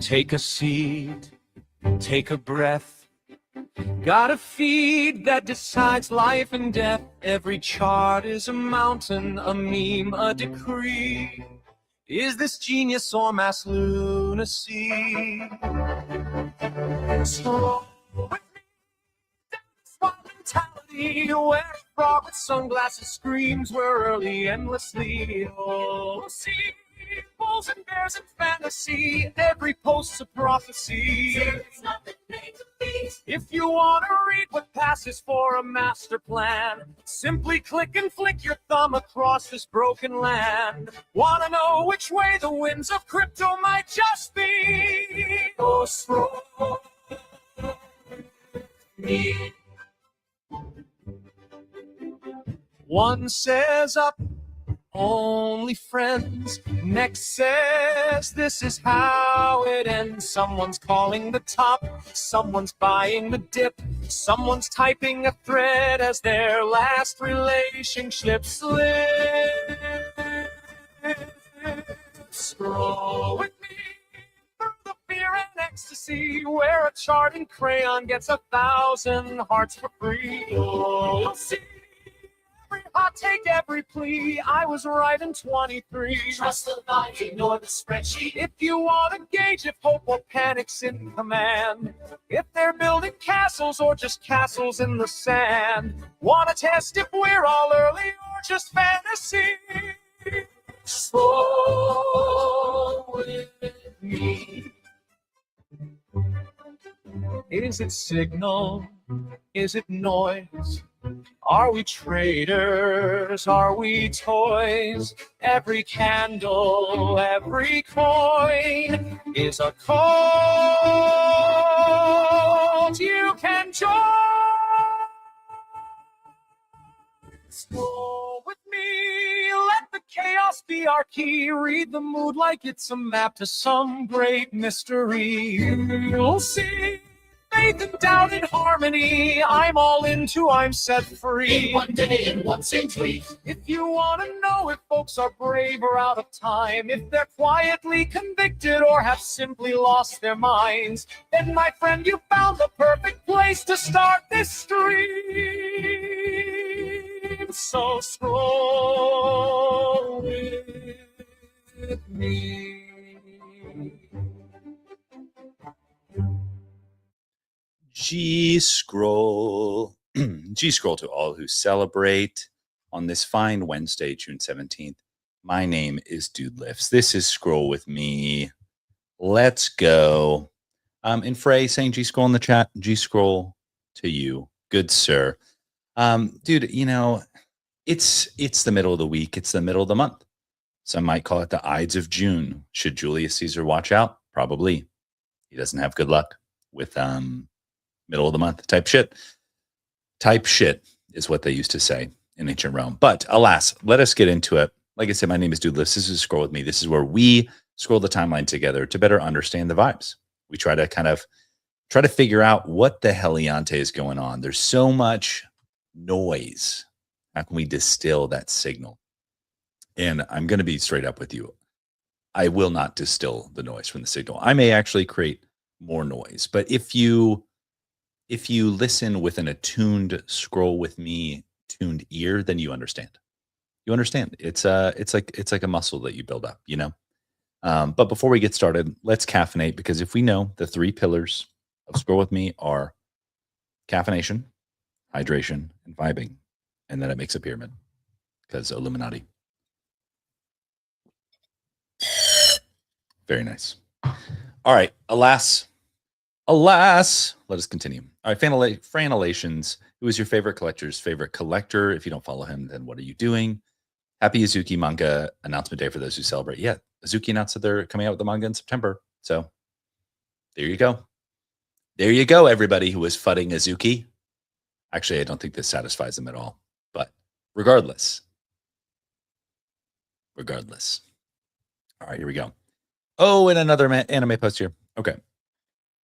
Take a seat, take a breath. Got a feed that decides life and death. Every chart is a mountain, a meme, a decree. Is this genius or mass lunacy? Stroll with me down the swamp mentality, where a frog with sunglasses screams we're early endlessly. Oh, see, bulls and bears and fantasy, every post's a prophecy. There's nothing made to beat. If you want to read what passes for a master plan, simply click and flick your thumb across this broken land. Want to know which way the winds of crypto might just be? Oh, scroll me. One says up, only friends. Next says this is how it ends. Someone's calling the top, someone's buying the dip, someone's typing a thread as their last relationship slips. Scroll with me through the fear and ecstasy, where a chart in crayon gets 1,000 hearts for free. You'll see every hot take, every plea. I was right in 23. Trust the line, ignore the spreadsheet. If you want to gauge if hope or panic's in command, if they're building castles or just castles in the sand, want to test if we're all early or just fantasy? Slow with me. Is it signal? Is it noise? Are we traitors? Are we toys? Every candle, every coin is a cult you can join. Scroll with me, let the chaos be our key. Read the mood like it's a map to some great mystery. You'll see faith and doubt in harmony. I'm all into, I'm set free. In one day, in one same tweet. If you want to know if folks are brave or out of time, if they're quietly convicted or have simply lost their minds, then my friend, you found the perfect place to start this stream. So scroll with me. G-Scroll. G-Scroll to all who celebrate on this fine Wednesday, June 17th. My name is Dude Lifts. This is Scroll with me. Let's go. And Frey saying G-Scroll in the chat. G-Scroll to you. Good sir. Dude, you know, it's the middle of the week. It's the middle of the month. Some might call it the Ides of June. Should Julius Caesar watch out? Probably. He doesn't have good luck with middle of the month type shit. Type shit is what they used to say in ancient Rome. But alas, let us get into it. Like I said, my name is Dude Lifts. This is Scroll with me. This is where we scroll the timeline together to better understand the vibes. We try to figure out what the heliante is going on. There's so much noise. How can we distill that signal? And I'm going to be straight up with you. I will not distill the noise from the signal. I may actually create more noise, but if you listen with an attuned Scroll with me tuned ear, then you understand. You understand. It's like a muscle that you build up, you know. But before we get started, let's caffeinate, because if we know the three pillars of Scroll with me are caffeination, hydration, and vibing, and then it makes a pyramid because Illuminati. Very nice. All right. Alas, let us continue. All right, Franalations. Who is your favorite collector's favorite collector? If you don't follow him, then what are you doing? Happy Azuki manga announcement day for those who celebrate. Yeah, Azuki announced that they're coming out with the manga in September. So there you go. There you go, everybody who was fudding Azuki. Actually, I don't think this satisfies them at all. But regardless. All right, here we go. Oh, and another anime post here. Okay.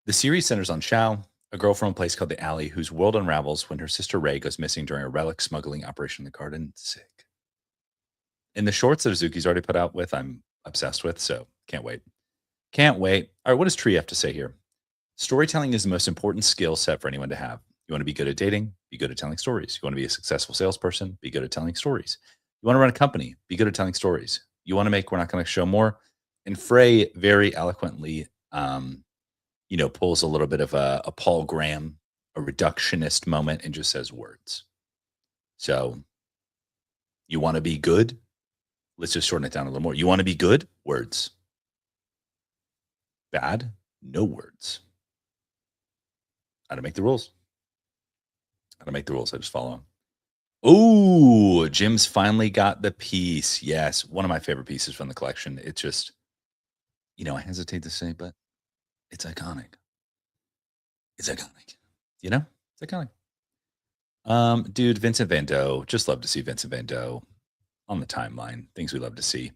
The series centers on Xiao, a girl from a place called the Alley, whose world unravels when her sister Ray goes missing during a relic smuggling operation in the garden. Sick. In the shorts that Azuki's already put out with, I'm obsessed with, so can't wait. Can't wait. All right, what does Tree have to say here? Storytelling is the most important skill set for anyone to have. You want to be good at dating? Be good at telling stories. You want to be a successful salesperson? Be good at telling stories. You want to run a company? Be good at telling stories. You want to make We're Not Going to Show More? And Frey very eloquently, pulls a little bit of a Paul Graham, a reductionist moment, and just says words. So you want to be good? Let's just shorten it down a little more. You want to be good? Words. Bad? No words. How to make the rules. How to make the rules. I just follow them. Oh, Jim's finally got the piece. Yes, one of my favorite pieces from the collection. It's just, I hesitate to say, but it's iconic. It's iconic. It's iconic. Dude, Vincent Van Gogh. Just love to see Vincent Van Gogh on the timeline. Things we love to see.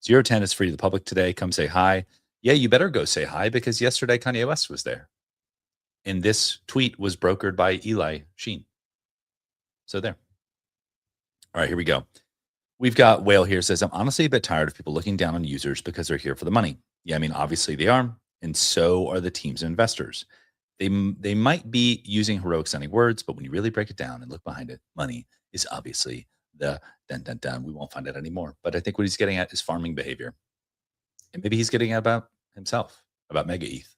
010 is free to the public today. Come say hi. Yeah, you better go say hi because yesterday Kanye West was there. And this tweet was brokered by Eli Sheen. So there. All right, here we go. We've got Whale here says, I'm honestly a bit tired of people looking down on users because they're here for the money. Yeah, I mean, obviously they are. And so are the teams of investors. They might be using heroic sounding words, but when you really break it down and look behind it, money is obviously the dun dun dun. We won't find out anymore. But I think what he's getting at is farming behavior. And maybe he's getting at about himself, about Mega ETH,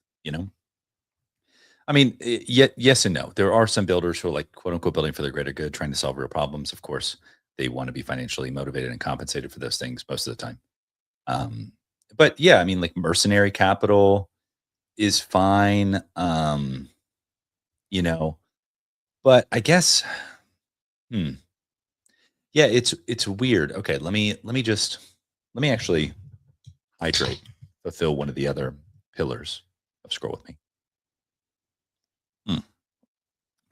I mean, yes and no. There are some builders who are like, quote unquote, building for the greater good, trying to solve real problems. Of course, they want to be financially motivated and compensated for those things most of the time. But yeah, I mean, like mercenary capital is fine. But I guess, yeah, it's weird. Okay, let me actually hydrate, fulfill one of the other pillars of Scroll With Me.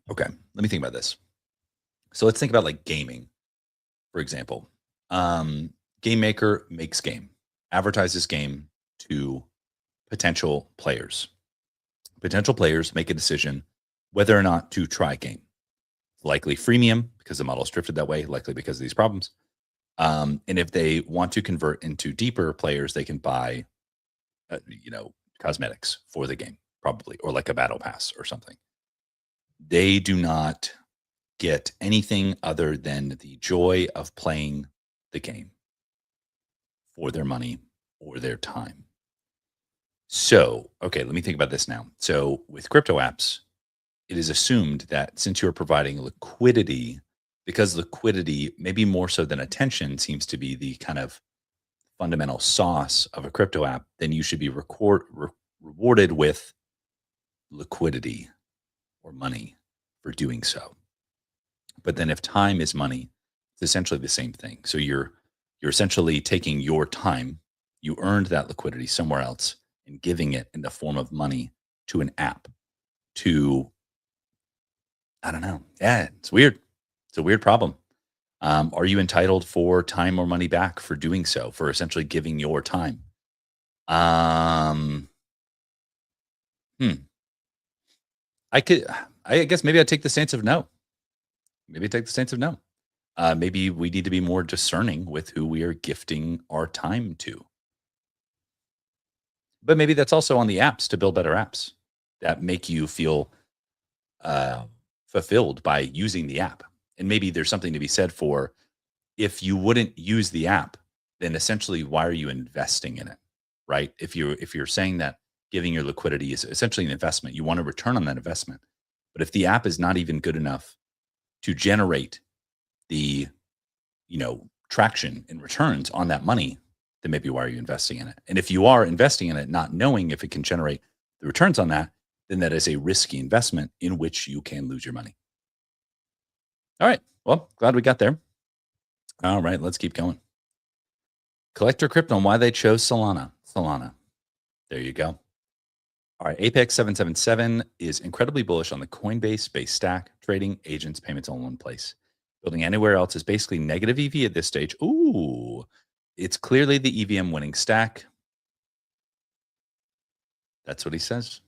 Okay, let me think about this. So let's think about like gaming, for example. Game maker makes game, advertises game to potential players. Potential players make a decision whether or not to try game. Likely freemium because the model is drifted that way, likely because of these problems. And if they want to convert into deeper players, they can buy, cosmetics for the game, probably, or like a battle pass or something. They do not get anything other than the joy of playing the game for their money or their time. So, okay, let me think about this now. So with crypto apps, it is assumed that since you're providing liquidity, because liquidity, maybe more so than attention, seems to be the kind of fundamental sauce of a crypto app, then you should be rewarded with liquidity or money for doing so. But then if time is money, it's essentially the same thing. So you're essentially taking your time, you earned that liquidity somewhere else and giving it in the form of money to an app to, I don't know. Yeah, it's weird. It's a weird problem. Are you entitled for time or money back for doing so, for essentially giving your time? I guess maybe I'd take the stance of no. Maybe we need to be more discerning with who we are gifting our time to. But maybe that's also on the apps to build better apps that make you feel fulfilled by using the app. And maybe there's something to be said for if you wouldn't use the app, then essentially why are you investing in it, right? If you're saying that giving your liquidity is essentially an investment, you want a return on that investment. But if the app is not even good enough to generate the traction and returns on that money, then maybe why are you investing in it? And if you are investing in it not knowing if it can generate the returns on that, then that is a risky investment in which you can lose your money. All right. Well, glad we got there. All right, let's keep going. Collector Crypto and why they chose Solana. There you go. All right, Ep.167 is incredibly bullish on the Coinbase-based stack, trading, agents, payments all in one place. Building anywhere else is basically negative EV at this stage. Ooh, it's clearly the EVM winning stack. That's what he says.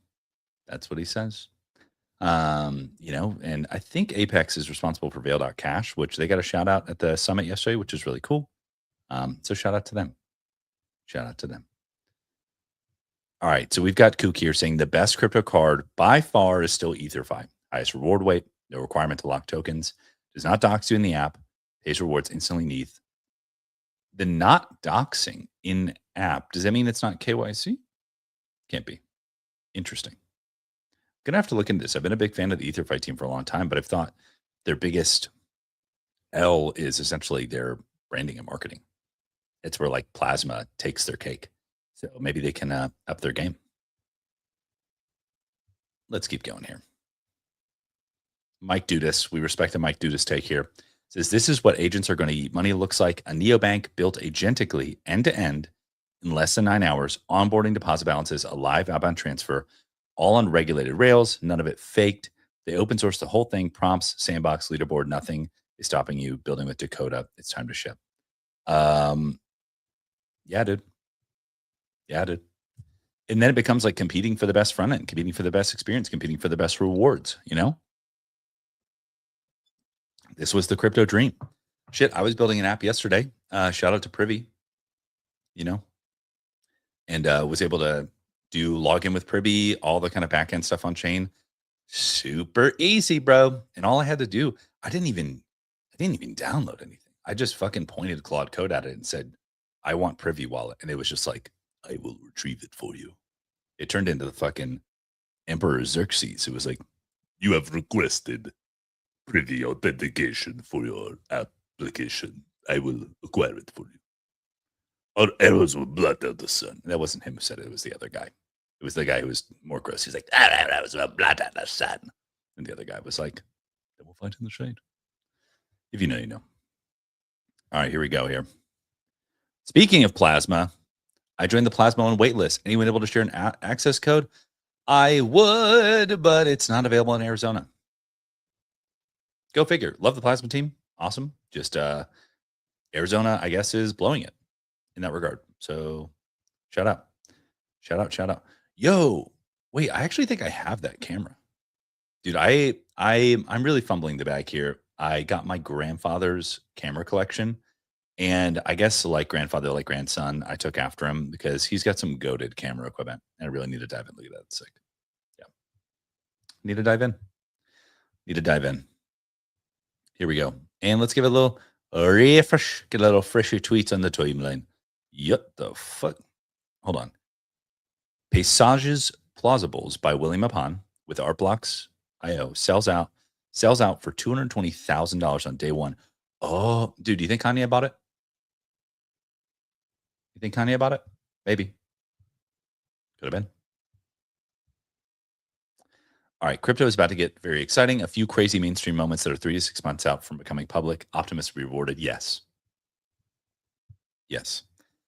And I think Apex is responsible for Veil.cash, which they got a shout out at the summit yesterday, which is really cool. So shout out to them. All right, so we've got Kook here saying the best crypto card by far is still EtherFi. Highest reward weight, no requirement to lock tokens, does not dox you in the app, pays rewards instantly in ETH. The not doxing in app, does that mean it's not KYC? Can't be. Interesting. Gonna have to look into this. I've been a big fan of the EtherFi team for a long time, but I've thought their biggest L is essentially their branding and marketing. It's where like Plasma takes their cake. So maybe they can up their game. Let's keep going here. Mike Dudas, we respect the Mike Dudas take here. Says this is what agents are going to eat money looks like. A neobank built agentically end to end in less than 9 hours, onboarding deposit balances, a live outbound transfer, all on regulated rails, none of it faked. They open source the whole thing, prompts, sandbox, leaderboard, nothing is stopping you building with Dakota. It's time to ship. Yeah, dude. Yeah, dude. And then it becomes like competing for the best front end, competing for the best experience, competing for the best rewards, you know? This was the crypto dream. Shit, I was building an app yesterday. Shout out to Privy, you know, and was able to do login with Privy, all the kind of backend stuff on chain. Super easy, bro. And all I had to do, I didn't even download anything. I just fucking pointed Claude Code at it and said, I want Privy wallet. And it was just like, I will retrieve it for you. It turned into the fucking Emperor Xerxes. It was like, you have requested Privy authentication for your application. I will acquire it for you. Our arrows will blot out the sun. That wasn't him who said it. It was the other guy. It was the guy who was more gross. He's like, that was a blot out the sun. And the other guy was like, then we'll fight in the shade. If you know, you know. All right, here we go here. Speaking of Plasma, I joined the Plasma on waitlist. Anyone able to share an access code? I would, but it's not available in Arizona. Go figure. Love the Plasma team. Awesome. Just Arizona, I guess, is blowing it in that regard. So shout out. Shout out, shout out. Yo, wait, I actually think I have that camera. Dude, I'm really fumbling the bag here. I got my grandfather's camera collection. And I guess like grandfather, like grandson, I took after him because he's got some goated camera equipment. And I really need to dive in. Look at that. It's sick. Yeah. Need to dive in. Need to dive in. Here we go. And let's give it a little refresh. Get a little fresher tweets on the timeline. What the fuck? Hold on. Paysages Plausibles by William Upon with Artblocks.io sells out for $220,000 on day one. Oh, dude, do you think Kanye bought it? You think Kanye bought it? Maybe. Could have been. All right, crypto is about to get very exciting. A few crazy mainstream moments that are 3 to 6 months out from becoming public. Optimists rewarded. Yes. Yes.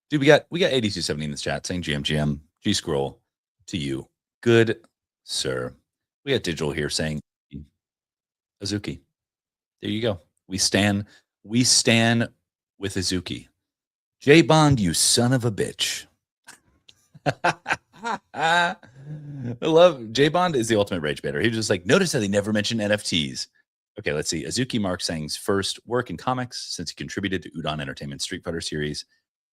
Dude, we got 8270 in this chat saying GM, G scroll to you. Good, sir. We got digital here saying Azuki. There you go. We stand with Azuki. J Bond, you son of a bitch. I love J Bond is the ultimate rage baiter. He was just like, notice how they never mention NFTs. Okay, let's see. Azuki marks Sang's first work in comics since he contributed to Udon Entertainment's Street Fighter series.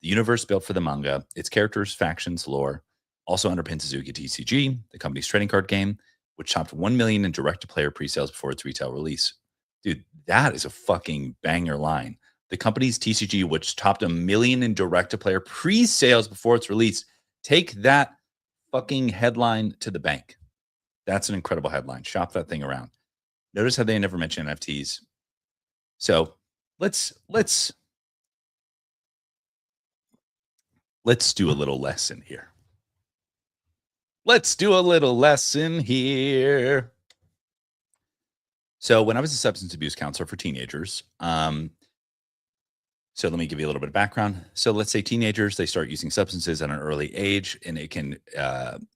The universe built for the manga, its characters, factions, lore, also underpins Azuki TCG, the company's trading card game, which topped 1 million in direct-to-player pre-sales before its retail release. Dude, that is a fucking banger line. The company's TCG, which topped 1 million in direct-to-player pre-sales before its release. Take that fucking headline to the bank. That's an incredible headline. Shop that thing around. Notice how they never mention NFTs. So let's do a little lesson here. Let's do a little lesson here. So when I was a substance abuse counselor for teenagers, so let me give you a little bit of background. So let's say teenagers, they start using substances at an early age, and it can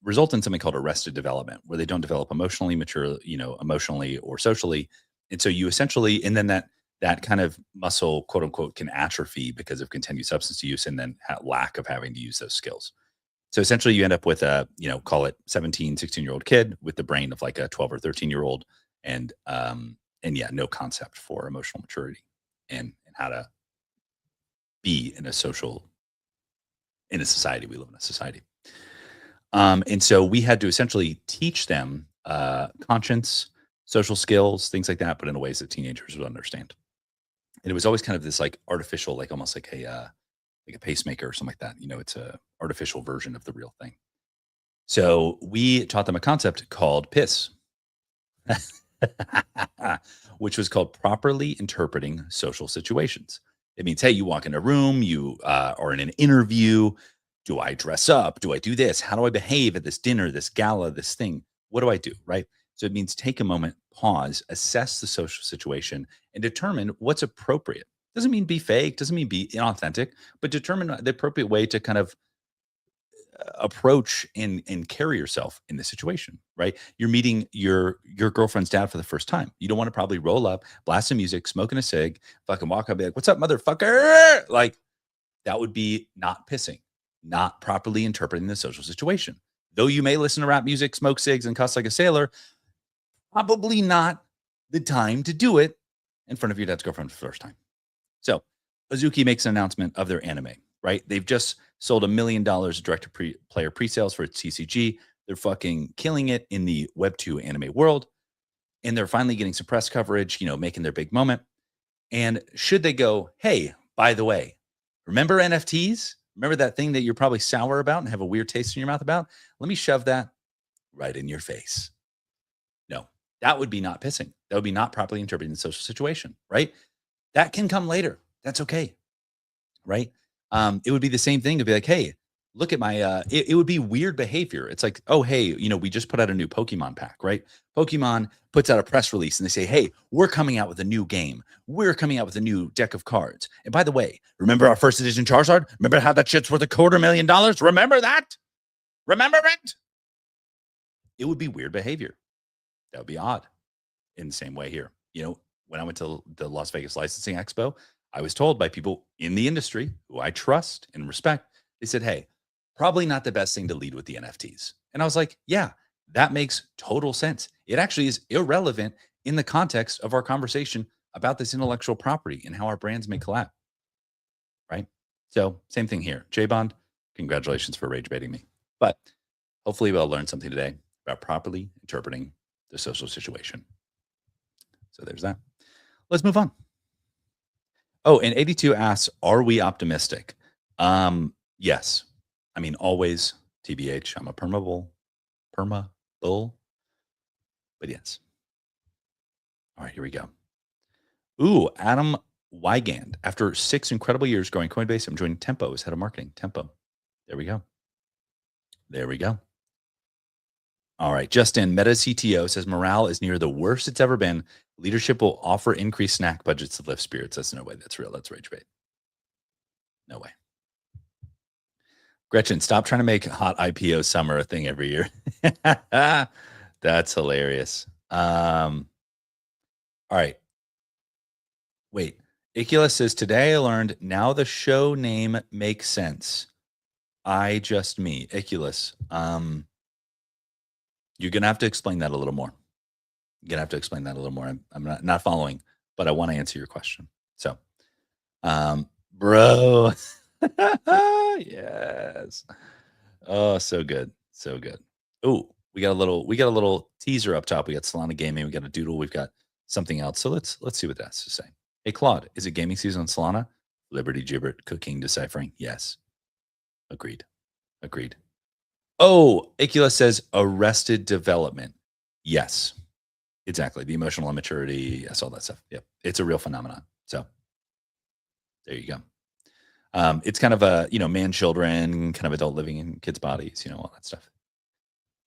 result in something called arrested development, where they don't develop emotionally mature, emotionally or socially. And so you essentially, and then that kind of muscle, quote unquote, can atrophy because of continued substance use and then lack of having to use those skills. So essentially you end up with a, call it 17, 16-year-old kid with the brain of like a 12 or 13-year-old and yeah, no concept for emotional maturity and how to be in a society. We live in a society. And so we had to essentially teach them conscience, social skills, things like that, but in ways that teenagers would understand. And it was always kind of this like artificial, like almost like a pacemaker or something like that. You know, it's a artificial version of the real thing. So we taught them a concept called PISS, which was called properly interpreting social situations. It means, hey, you walk in a room, you are in an interview. Do I dress up? Do I do this? How do I behave at this dinner, this gala, this thing? What do I do? Right. So it means take a moment, pause, assess the social situation, and determine what's appropriate. Doesn't mean be fake, doesn't mean be inauthentic, but determine the appropriate way to kind of approach and carry yourself in the situation, right? You're meeting your girlfriend's dad for the first time. You don't want to probably roll up, blast some music, smoking a cig, fucking walk up, be like, "What's up, motherfucker?" Like that would be not pissing, not properly interpreting the social situation. Though you may listen to rap music, smoke cigs, and cuss like a sailor, probably not the time to do it in front of your dad's girlfriend for the first time. So Azuki makes an announcement of their anime, right? They've just sold $1 million direct-to-player pre-sales for its TCG. They're fucking killing it in the Web2 anime world. And they're finally getting some press coverage, you know, making their big moment. And should they go, hey, by the way, remember NFTs? Remember that thing that you're probably sour about and have a weird taste in your mouth about? Let me shove that right in your face. No, that would be not pissing. That would be not properly interpreting the social situation, right? That can come later. That's okay, right? It would be the same thing to be like, hey, look at my, it would be weird behavior. It's like, oh, hey, you know, we just put out a new Pokemon pack, right? Pokemon puts out a press release and they say, hey, we're coming out with a new game. We're coming out with a new deck of cards. And by the way, remember our first edition Charizard? Remember how that shit's worth $250,000? Remember that? Remember it? It would be weird behavior. That would be odd. In the same way here, you know, when I went to the Las Vegas Licensing Expo, I was told by people in the industry who I trust and respect, they said, hey, probably not the best thing to lead with the NFTs. And I was like, yeah, that makes total sense. It actually is irrelevant in the context of our conversation about this intellectual property and how our brands may collab. Right. So, same thing here. J Bond, congratulations for rage baiting me. But hopefully, we'll learn something today about properly interpreting the social situation. So there's that. Let's move on. Oh, and 82 asks, are we optimistic? Yes. I mean, always TBH. I'm a perma bull. But yes. All right, here we go. Ooh, Adam Wygand. After 6 incredible years growing Coinbase, I'm joining Tempo as head of marketing. Tempo. There we go. There we go. All right. Justin, Meta CTO says morale is near the worst it's ever been. Leadership will offer increased snack budgets to lift spirits. That's no way. That's real. That's rage bait. No way. Gretchen, stop trying to make hot IPO summer a thing every year. That's hilarious. All right. Wait. Icula says, today I learned now the show name makes sense. I just me. Iculus. You're going to have to explain that a little more. You're going to have to explain that a little more. I'm not following, but I want to answer your question. So, bro. Yes. Oh, so good. So good. Oh, we got a little teaser up top. We got Solana Gaming. We got a doodle. We've got something else. So let's see what that's to say. Hey, Claude, is it gaming season on Solana? Liberty Gibbet, cooking, deciphering. Yes. Agreed. Oh, Icula says arrested development. Yes. Exactly. The emotional immaturity. Yes, all that stuff. Yep. It's a real phenomenon. So there you go. It's kind of a, man, children, kind of adult living in kids' bodies, all that stuff.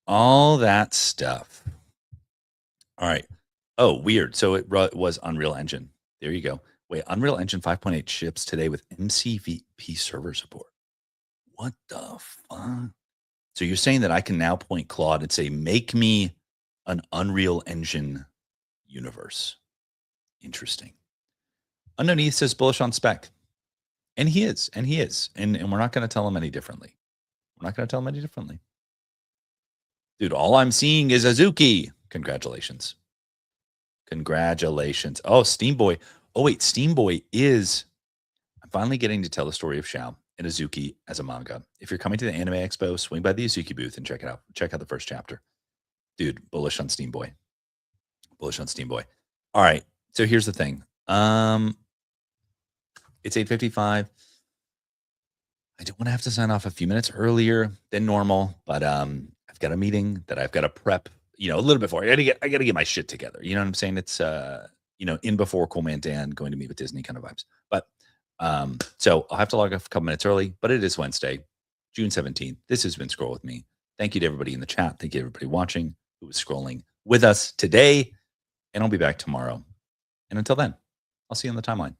All that stuff. All right. Oh, weird. So it was Unreal Engine. There you go. Wait, Unreal Engine 5.8 ships today with MCVP server support. What the fuck? So you're saying that I can now point Claude and say, make me an Unreal Engine universe. Interesting. Underneath says bullish on spec. And he is. And we're not going to tell him any differently. Dude, all I'm seeing is Azuki. Congratulations. Oh, Steamboy. Oh, wait, Steamboy is... I'm finally getting to tell the story of Xiao. and Azuki as a manga. If you're coming to the Anime Expo, swing by the Azuki booth and check it out. Check out the first chapter. Dude, bullish on Steam Boy. Bullish on Steam Boy. All right. So here's the thing. It's 8:55. I don't want to have to sign off a few minutes earlier than normal, but I've got a meeting that I've got to prep, a little bit for. I gotta get my shit together. You know what I'm saying? It's in before Cool Man Dan going to meet with Disney kind of vibes. But so I'll have to log off a couple minutes early, but it is Wednesday, June 17th. This has been Scroll With Me. Thank you to everybody in the chat. Thank you to everybody watching who was scrolling with us today. And I'll be back tomorrow. And until then, I'll see you on the timeline.